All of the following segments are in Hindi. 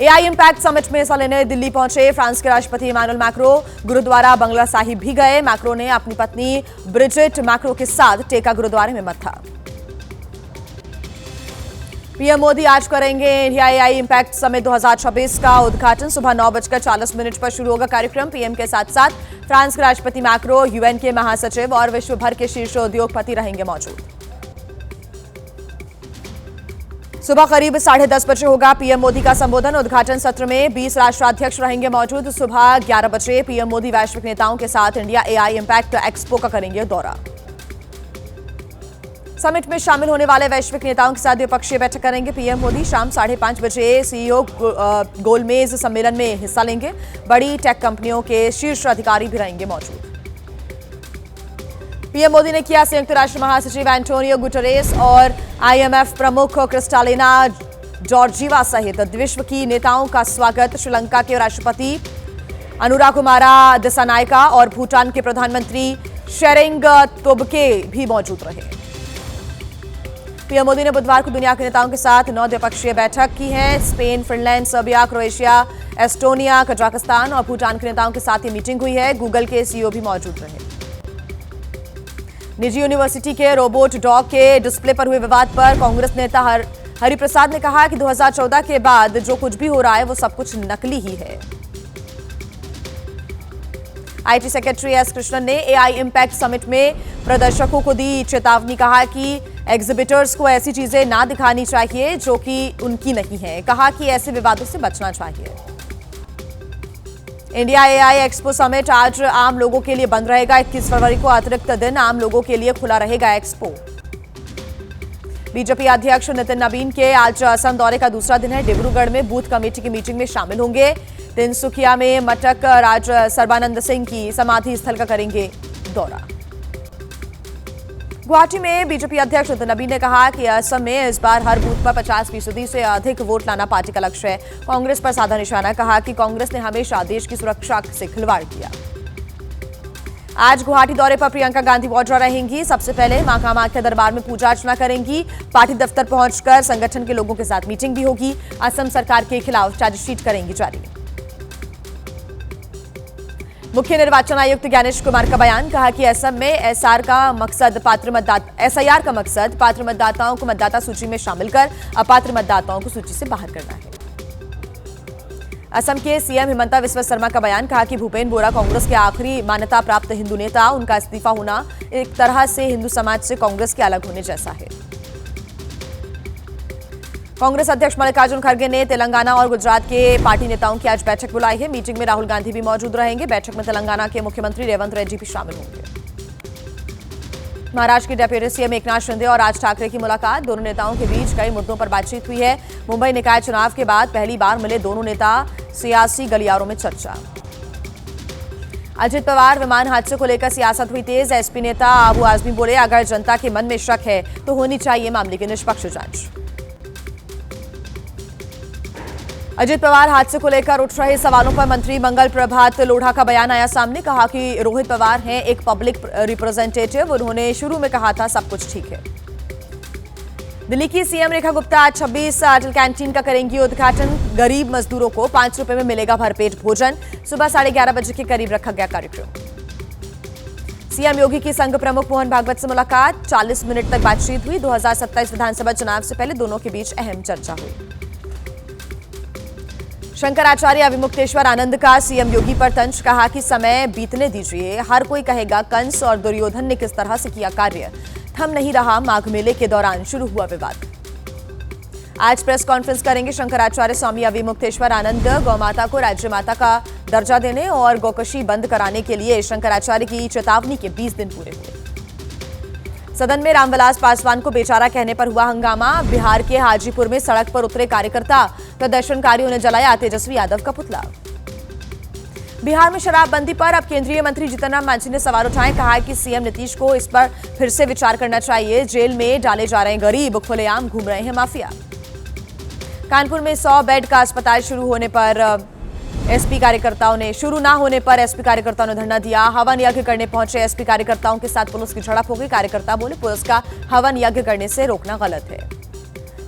एआई इंपैक्ट समिट में हिस्सा लेने दिल्ली पहुंचे फ्रांस के राष्ट्रपति इमानुएल मैक्रो गुरुद्वारा बंगला साहिब भी गए। मैक्रो ने अपनी पत्नी ब्रिजिट मैक्रो के साथ टेका गुरुद्वारे में मत्था। पीएम मोदी आज करेंगे इंडिया एआई इंपैक्ट समिट 2026 का उद्घाटन। सुबह 9:40 पर शुरू होगा कार्यक्रम। पीएम के साथ साथ फ्रांस के राष्ट्रपति मैक्रो, यूएन के महासचिव और विश्व भर के शीर्ष उद्योगपति रहेंगे मौजूद। सुबह करीब 10:30 बजे होगा पीएम मोदी का संबोधन। उद्घाटन सत्र में 20 राष्ट्राध्यक्ष रहेंगे मौजूद। सुबह 11 बजे पीएम मोदी वैश्विक नेताओं के साथ इंडिया एआई इंपैक्ट एक्सपो का करेंगे दौरा। समिट में शामिल होने वाले वैश्विक नेताओं के साथ द्विपक्षीय बैठक करेंगे पीएम मोदी। शाम 5:30 बजे सीईओ गोलमेज सम्मेलन में हिस्सा लेंगे। बड़ी टेक कंपनियों के शीर्ष अधिकारी भी रहेंगे मौजूद। पीएम मोदी ने किया संयुक्त राष्ट्र महासचिव एंटोनियो गुटेरेस और आईएमएफ प्रमुख क्रिस्टालिना जॉर्जीवा सहित विश्व की नेताओं का स्वागत। श्रीलंका के राष्ट्रपति अनुराकुमारा दिसानायका और भूटान के प्रधानमंत्री शेरिंग तोब्गे भी मौजूद रहे। पीएम मोदी ने बुधवार को दुनिया के नेताओं के साथ 9 द्विपक्षीय बैठक की है। Spain, Finland, Serbia, Croatia, Estonia, Kazakhstan और भूटान के नेताओं के साथ ये मीटिंग हुई है। गूगल के सीईओ भी मौजूद रहे। निजी यूनिवर्सिटी के रोबोट डॉग के डिस्प्ले पर हुए विवाद पर कांग्रेस नेता हरिप्रसाद ने कहा कि 2014 के बाद जो कुछ भी हो रहा है वो सब कुछ नकली ही है। आईटी सेक्रेटरी एस कृष्णन ने एआई इंपैक्ट समिट में प्रदर्शकों को दी चेतावनी। कहा कि एग्जिबिटर्स को ऐसी चीजें ना दिखानी चाहिए जो कि उनकी नहीं है। कहा कि ऐसे विवादों से बचना चाहिए। इंडिया एआई एक्सपो समिट आज आम लोगों के लिए बंद रहेगा। 21 फरवरी को अतिरिक्त दिन आम लोगों के लिए खुला रहेगा एक्सपो। बीजेपी अध्यक्ष नितिन नवीन के आज असम दौरे का दूसरा दिन है। डिब्रूगढ़ में बूथ कमेटी की मीटिंग में शामिल होंगे। तिनसुकिया में मटक राज सर्बानंद सिंह की समाधि स्थल का करेंगे दौरा। गुवाहाटी में बीजेपी अध्यक्ष नितिन नवीन ने कहा कि असम में इस बार हर बूथ पर 50% से अधिक वोट लाना पार्टी का लक्ष्य है। कांग्रेस पर साधा निशाना। कहा कि कांग्रेस ने हमेशा देश की सुरक्षा से खिलवाड़ किया। आज गुवाहाटी दौरे पर प्रियंका गांधी वाड्रा रहेंगी। सबसे पहले मां कामाख्या दरबार में पूजा अर्चना करेंगी। पार्टी दफ्तर पहुंचकर संगठन के लोगों के साथ मीटिंग भी होगी। असम सरकार के खिलाफ चार्जशीट करेंगी जारी। मुख्य निर्वाचन आयुक्त ज्ञानेश कुमार का बयान। कहा कि असम में एसआईआर का मकसद पात्र मतदाताओं को मतदाता सूची में शामिल कर अपात्र मतदाताओं को सूची से बाहर करना है। असम के सीएम हिमंता बिस्वा शर्मा का बयान। कहा कि भूपेन बोरा कांग्रेस के आखिरी मान्यता प्राप्त हिंदू नेता। उनका इस्तीफा होना एक तरह से हिंदू समाज से कांग्रेस के अलग होने जैसा है। कांग्रेस अध्यक्ष मल्लिकार्जुन खड़गे ने तेलंगाना और गुजरात के पार्टी नेताओं की आज बैठक बुलाई है। मीटिंग में राहुल गांधी भी मौजूद रहेंगे। बैठक में तेलंगाना के मुख्यमंत्री रेवंत रेड्डी भी शामिल होंगे। महाराष्ट्र के डेप्यूटी सीएम एकनाथ शिंदे और राज ठाकरे की मुलाकात। दोनों नेताओं के बीच कई मुद्दों पर बातचीत हुई है। मुंबई निकाय चुनाव के बाद पहली बार मिले दोनों नेता। सियासी गलियारों में चर्चा। अजित पवार विमान हादसे को लेकर सियासत हुई तेज। एसपी नेता अबू आजमी बोले, अगर जनता के मन में शक है तो होनी चाहिए मामले की निष्पक्ष जांच। अजित पवार हादसे को लेकर उठ रहे सवालों पर मंत्री मंगल प्रभात लोढ़ा का बयान आया सामने। कहा कि रोहित पवार हैं एक पब्लिक रिप्रेजेंटेटिव। उन्होंने शुरू में कहा था सब कुछ ठीक है। दिल्ली की सीएम रेखा गुप्ता आज 26 अटल कैंटीन का करेंगी उद्घाटन। गरीब मजदूरों को 5 रुपए में मिलेगा भरपेट भोजन। सुबह 11:30 बजे के करीब रखा गया कार्यक्रम। सीएम योगी की संघ प्रमुख मोहन भागवत से मुलाकात। 40 मिनट तक बातचीत हुई। 2027 विधानसभा चुनाव से पहले दोनों के बीच अहम चर्चा हुई। शंकराचार्य अविमुक्तेश्वर आनंद का सीएम योगी पर तंज। कहा कि समय बीतने दीजिए, हर कोई कहेगा कंस और दुर्योधन ने किस तरह से किया कार्य। थम नहीं रहा। माघ मेले के दौरान शुरू हुआ विवाद। आज प्रेस कॉन्फ्रेंस करेंगे शंकराचार्य स्वामी अविमुक्तेश्वर आनंद। गौमाता को राज्य माता का दर्जा देने और गौकशी बंद कराने के लिए शंकराचार्य की चेतावनी के 20 दिन पूरे हुए। सदन में रामविलास पासवान को बेचारा कहने पर हुआ हंगामा। बिहार के हाजीपुर में सड़क पर उतरे कार्यकर्ता। प्रदर्शनकारियों ने जलाया तेजस्वी यादव का पुतला। बिहार में शराबबंदी पर अब केंद्रीय मंत्री जीतन राम मांझी ने सवाल उठाए। कहा कि सीएम नीतीश को इस पर फिर से विचार करना चाहिए। जेल में डाले जा रहे गरीब, खुलेआम घूम रहे हैं माफिया। कानपुर में 100 बेड का अस्पताल शुरू ना होने पर एसपी कार्यकर्ताओं ने धरना दिया। हवन यज्ञ करने पहुंचे एसपी कार्यकर्ताओं के साथ पुलिस की झड़प हो गई। कार्यकर्ता बोले, पुलिस का हवन यज्ञ करने से रोकना गलत है।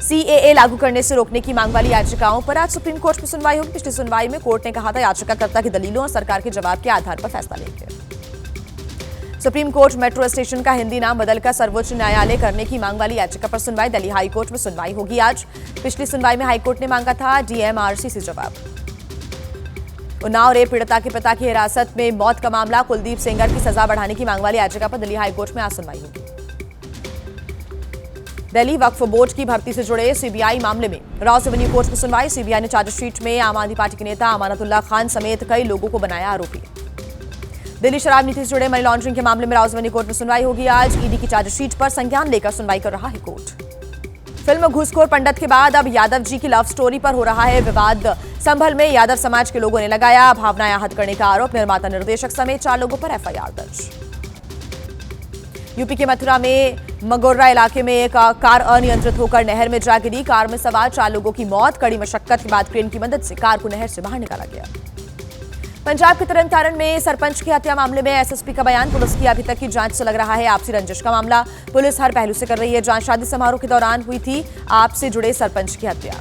सीएए लागू करने से रोकने की मांग वाली याचिकाओं पर आज सुप्रीम कोर्ट में सुनवाई होगी। पिछली सुनवाई में कोर्ट ने कहा था याचिकाकर्ता की दलीलों और सरकार के जवाब के आधार पर फैसला लेंगे। सुप्रीम कोर्ट मेट्रो स्टेशन का हिंदी नाम बदलकर सर्वोच्च न्यायालय करने की मांग वाली याचिका पर सुनवाई दिल्ली हाईकोर्ट में सुनवाई होगी आज। पिछली सुनवाई में हाईकोर्ट ने मांगा था डीएमआरसी से जवाब। उन्नाव रेप पीड़िता के पिता की हिरासत में मौत का मामला, कुलदीप सेंगर की सजा बढ़ाने की मांग वाली याचिका पर दिल्ली हाईकोर्ट में आज सुनवाई होगी। दिल्ली वक्फ बोर्ड की भर्ती से जुड़े सीबीआई मामले में रॉस एवेन्यू कोर्ट में सुनवाई। सीबीआई ने चार्जशीट में आम आदमी पार्टी के नेता अमानतुल्लाह खान समेत कई लोगों को बनाया आरोपी। दिल्ली शराब नीति से जुड़े मनी लॉन्ड्रिंग के मामले में रॉस एवेन्यू कोर्ट में सुनवाई होगी आज। ईडी की चार्जशीट पर संज्ञान लेकर सुनवाई कर रहा है कोर्ट। फिल्म घूसखोर पंडित के बाद अब यादव जी की लव स्टोरी पर हो रहा है विवाद। संभल में यादव समाज के लोगों ने लगाया भावनाएं आहत करने का आरोप। निर्माता निर्देशक समेत 4 लोगों पर एफआईआर दर्ज। यूपी के मथुरा में मगोर्रा इलाके में एक कार अनियंत्रित होकर नहर में जा गिरी। कार में सवार 4 लोगों की मौत। कड़ी मशक्कत के बाद क्रेन की मदद से कार को नहर से बाहर निकाला गया। पंजाब के तरन तारण में सरपंच की हत्या मामले में एसएसपी का बयान। पुलिस की अभी तक की जांच से लग रहा है आपसी रंजिश का मामला। पुलिस हर पहलू से कर रही है जांच। शादी समारोह के दौरान हुई थी आपसे जुड़े सरपंच की हत्या।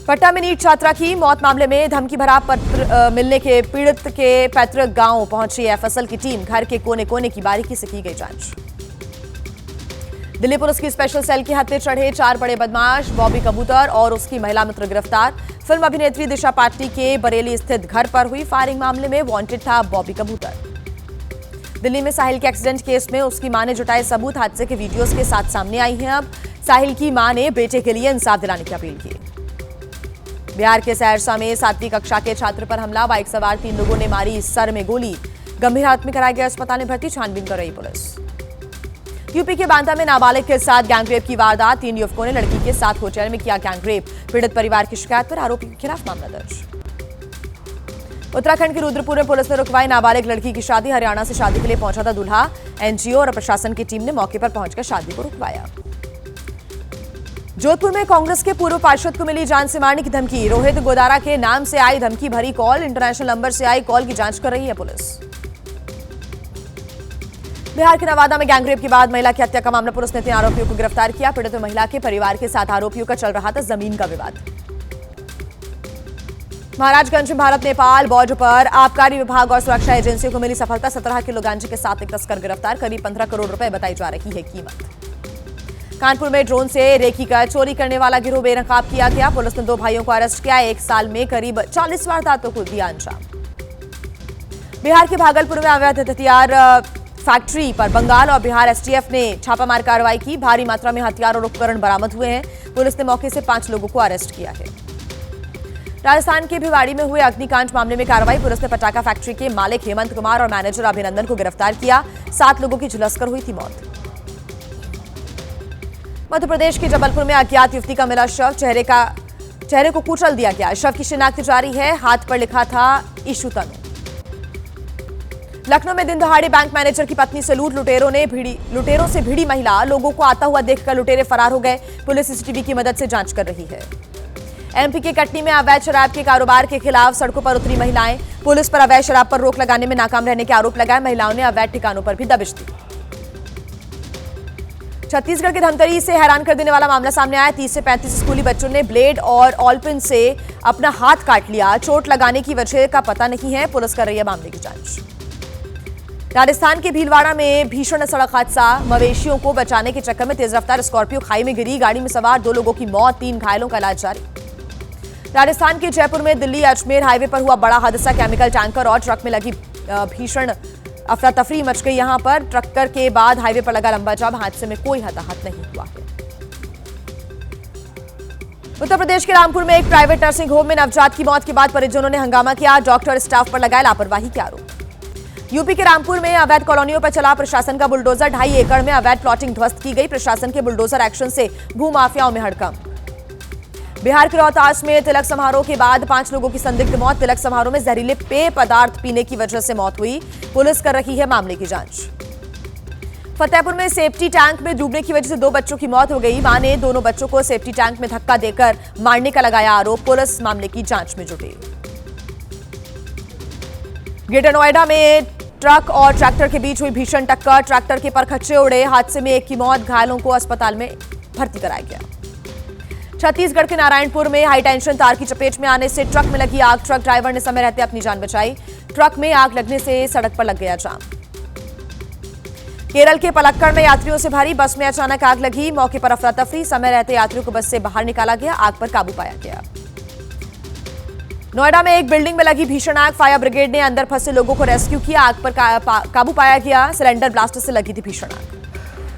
पटना में नीट छात्रा की मौत मामले में धमकी भरा पत्र मिलने के पीड़ित के पैतृक गांव पहुंची एफएसएल की टीम। घर के कोने कोने की बारीकी से की गई जांच। दिल्ली पुलिस की स्पेशल सेल के हत्थे चढ़े 4 बड़े बदमाश, बॉबी कबूतर और उसकी महिला मित्र गिरफ्तार। फिल्म अभिनेत्री दिशा पाटनी के बरेली स्थित घर पर हुई फायरिंग मामले में वांटेड था बॉबी कबूतर। दिल्ली में साहिल के एक्सीडेंट केस में उसकी मां ने जुटाए सबूत। हादसे के वीडियोज के साथ सामने आई हैं। अब साहिल की मां ने बेटे के लिए इंसाफ दिलाने की अपील की। बिहार के सहरसा में 7वीं कक्षा के छात्र पर हमला। बाइक सवार 3 लोगों ने मारी सर में गोली। गंभीर हालत में कराया गया अस्पताल में भर्ती। छानबीन कर रही पुलिस। यूपी के बांदा में नाबालिग के साथ गैंगरेप की वारदात। 3 युवकों ने लड़की के साथ होटल में किया गैंगरेप। पीड़ित परिवार की शिकायत पर आरोपी के खिलाफ मामला दर्ज। उत्तराखंड के रुद्रपुर में पुलिस ने रुकवाई नाबालिग लड़की की शादी। हरियाणा से शादी के लिए पहुंचा था दूल्हा। एनजीओ और प्रशासन की टीम ने मौके पर पहुंचकर शादी को रुकवाया। जोधपुर में कांग्रेस के पूर्व पार्षद को मिली जान से मारने की धमकी। रोहित गोदारा के नाम से आई धमकी भरी कॉल। इंटरनेशनल नंबर से आई कॉल की जांच कर रही है पुलिस। बिहार के नवादा में गैंगरेप के बाद महिला की हत्या का मामला। पुलिस ने 3 आरोपियों को गिरफ्तार किया। पीड़ित महिला के परिवार के साथ आरोपियों का चल रहा था जमीन का विवाद। महाराजगंज में भारत नेपाल बॉर्डर पर आबकारी विभाग और सुरक्षा एजेंसियों को मिली सफलता। 17 किलो गांजे के साथ एक तस्कर गिरफ्तार। करीब 15 करोड़ रुपए बताई जा रही है कीमत। कानपुर में ड्रोन से रेकी का चोरी करने वाला गिरोह बेनकाब किया गया। पुलिस ने 2 भाइयों को अरेस्ट किया। 1 साल में करीब 40 वारदातों को दिया अंजाम। बिहार के भागलपुर में अवैध हथियार फैक्ट्री पर बंगाल और बिहार एसटीएफ ने छापामार कार्रवाई की। भारी मात्रा में हथियार और उपकरण बरामद हुए हैं। पुलिस ने मौके से 5 लोगों को अरेस्ट किया है। राजस्थान के भिवाड़ी में हुए अग्निकांड मामले में कार्रवाई। पुलिस ने पटाखा फैक्ट्री के मालिक हेमंत कुमार और मैनेजर अभिनंदन को गिरफ्तार किया। 7 लोगों की झुलसकर हुई थी मौत। मध्य प्रदेश के जबलपुर में अज्ञात युवती का मिला शव। चेहरे को कुचल दिया गया। शव की शिनाख्त जारी है। हाथ पर लिखा था इशू तनु। लखनऊ में दिन दहाड़े बैंक मैनेजर की पत्नी से लूट। लुटेरों से भिड़ी महिला। लोगों को आता हुआ देखकर लुटेरे फरार हो गए। पुलिस सीसीटीवी की मदद से जांच कर रही है। एमपी के कटनी में अवैध शराब के कारोबार के खिलाफ सड़कों पर उतरी महिलाएं। पुलिस पर अवैध शराब पर रोक लगाने में नाकाम रहने के आरोप लगाए। महिलाओं ने अवैध ठिकानों पर भी दबिश दी। छत्तीसगढ़ के धमतरी से हैरान कर देने वाला मामला सामने आया। 30 से 35 स्कूली बच्चों ने ब्लेड और ऑलपिन से अपना हाथ काट लिया। चोट लगाने की वजह का पता नहीं है। पुलिस कर रही है मामले की जांच। राजस्थान के भीलवाड़ा में भीषण सड़क हादसा। मवेशियों को बचाने के चक्कर में तेज रफ्तार स्कॉर्पियो खाई में गिरी। गाड़ी में सवार 2 लोगों की मौत, 3 घायलों का इलाज जारी। राजस्थान के जयपुर में दिल्ली अजमेर हाईवे पर हुआ बड़ा हादसा। केमिकल टैंकर और ट्रक में लगी भीषण अफरा तफरी मच गई। यहां पर टक्कर के बाद हाईवे पर लगा लंबा जाम। हादसे में कोई हताहत नहीं हुआ है। उत्तर प्रदेश के रामपुर में एक प्राइवेट नर्सिंग होम में नवजात की मौत के बाद परिजनों ने हंगामा किया। डॉक्टर स्टाफ पर लगाए लापरवाही के आरोप। यूपी के रामपुर में अवैध कॉलोनियों पर चला प्रशासन का बुलडोजर। 2.5 एकड़ में अवैध प्लॉटिंग ध्वस्त की गई। प्रशासन के बुलडोजर एक्शन से भूमाफियाओं में हड़कंप। बिहार के रोहतास में तिलक समारोह के बाद 5 लोगों की संदिग्ध मौत। तिलक समारोह में जहरीले पेय पदार्थ पीने की वजह से मौत हुई। पुलिस कर रही है मामले की जांच। फतेहपुर में सेफ्टी टैंक में डूबने की वजह से 2 बच्चों की मौत हो गई। मां ने दोनों बच्चों को सेफ्टी टैंक में धक्का देकर मारने का लगाया आरोप। पुलिस मामले की जांच में जुटी। ग्रेटर नोएडा में ट्रक और ट्रैक्टर के बीच हुई भीषण टक्कर। ट्रैक्टर के परखच्चे उड़े। हादसे में एक की मौत, घायलों को अस्पताल में भर्ती कराया गया। छत्तीसगढ़ के नारायणपुर में हाई टेंशन तार की चपेट में आने से ट्रक में लगी आग। ट्रक ड्राइवर ने समय रहते अपनी जान बचाई। ट्रक में आग लगने से सड़क पर लग गया जाम। केरल के पलक्कड़ में यात्रियों से भरी बस में अचानक आग लगी। मौके पर अफरा तफरी। समय रहते यात्रियों को बस से बाहर निकाला गया। आग पर काबू पाया गया। नोएडा में एक बिल्डिंग में लगी भीषण आग। फायर ब्रिगेड ने अंदर फंसे लोगों को रेस्क्यू किया। आग पर काबू पाया गया। सिलेंडर ब्लास्टर से लगी थी भीषण आग।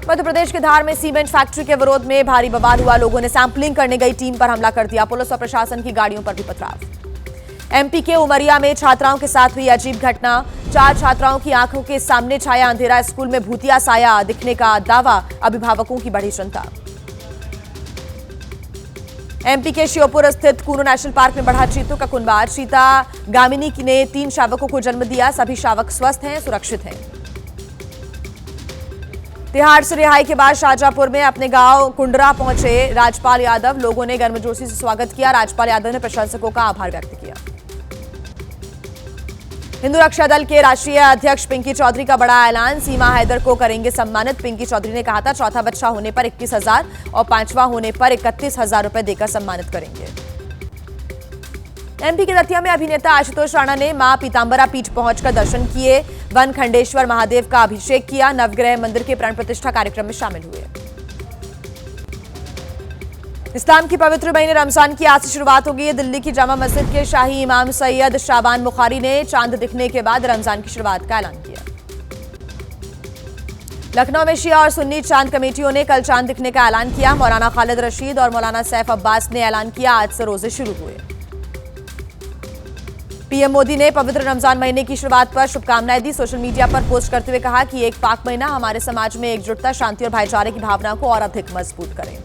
मध्य प्रदेश के धार में सीमेंट फैक्ट्री के विरोध में भारी बवाल हुआ। लोगों ने सैंपलिंग करने गई टीम पर हमला कर दिया। पुलिस और प्रशासन की गाड़ियों पर भी पथराव। एमपी के उमरिया में छात्राओं के साथ हुई अजीब घटना। 4 छात्राओं की आंखों के सामने छाया अंधेरा। स्कूल में भूतिया साया दिखने का दावा। अभिभावकों की बड़ी चिंता। एमपी के श्योपुर स्थित कूनो नेशनल पार्क में बढ़ा चीतों का कुनबार। चीता गामिनी ने 3 शावकों को जन्म दिया। सभी शावक स्वस्थ हैं, सुरक्षित हैं। तिहाड़ से रिहाई के बाद शाहजहांपुर में अपने गांव कुंडरा पहुंचे राजपाल यादव। लोगों ने गर्मजोशी से स्वागत किया। राजपाल यादव ने प्रशंसकों का आभार व्यक्त किया। हिंदू रक्षा दल के राष्ट्रीय अध्यक्ष पिंकी चौधरी का बड़ा ऐलान। सीमा हैदर को करेंगे सम्मानित। पिंकी चौधरी ने कहा था चौथा बच्चा होने पर 21,000 और 5वां होने पर 31,000 रुपए देकर सम्मानित करेंगे। एमपी के दतिया में अभिनेता आशुतोष राणा ने मां पीतांबरा पीठ पहुंचकर दर्शन किए। वन खंडेश्वर महादेव का अभिषेक किया। नवग्रह मंदिर के प्राण प्रतिष्ठा कार्यक्रम में शामिल हुए। इस्लाम की पवित्र महीने रमजान की आज से शुरुआत हो गई है। दिल्ली की जामा मस्जिद के शाही इमाम सैयद शाबान बुखारी ने चांद दिखने के बाद रमजान की शुरुआत का ऐलान किया। लखनऊ में शिया और सुन्नी चांद कमेटियों ने कल चांद दिखने का ऐलान किया। मौलाना खालिद रशीद और मौलाना सैफ अब्बास ने ऐलान किया आज से रोजे शुरू हुए। पीएम मोदी ने पवित्र रमजान महीने की शुरुआत पर शुभकामनाएं दी। सोशल मीडिया पर पोस्ट करते हुए कहा कि एक पाक महीना हमारे समाज में एकजुटता, शांति और भाईचारे की भावना को और अधिक मजबूत करे।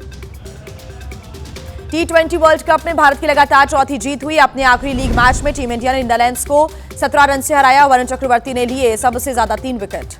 T20 वर्ल्ड कप में भारत की लगातार चौथी जीत हुई। अपने आखिरी लीग मैच में टीम इंडिया ने नीदरलैंड्स को 17 रन से हराया। वरुण चक्रवर्ती ने लिए सबसे ज्यादा 3 विकेट।